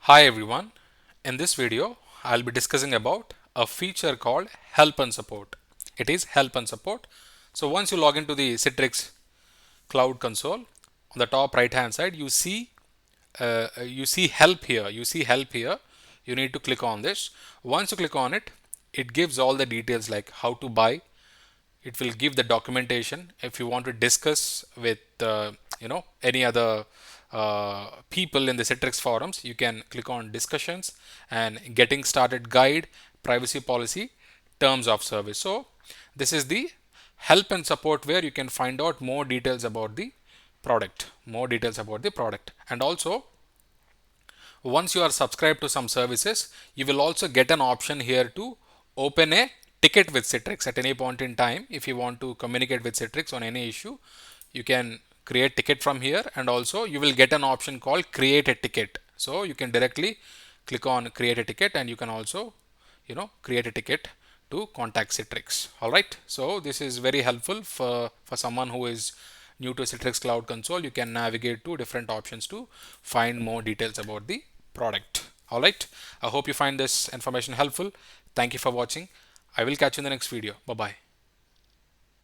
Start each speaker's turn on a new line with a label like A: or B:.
A: Hi everyone. In this video, I'll be discussing about a feature called help and support. It is help and support. So once you log into the Citrix Cloud console, on the top right hand side, you see help here. You see help here. You need to click on this. Once you click on it, it gives all the details like how to buy. It will give the documentation. If you want to discuss with any other people in the Citrix forums, you can click on discussions and getting started guide, privacy policy, terms of service. So this is the help and support where you can find out more details about the product. And also, once you are subscribed to some services, you will also get an option here to open a ticket with Citrix at any point in time. If you want to communicate with Citrix on any issue, you can create ticket from here, and also you will get an option called create a ticket. So you can directly click on create a ticket, and you can also create a ticket to contact Citrix. All right. So this is very helpful for someone who is new to Citrix Cloud Console. You can navigate to different options to find more details about the product. All right. I hope you find this information helpful. Thank you for watching. I will catch you in the next video. Bye bye.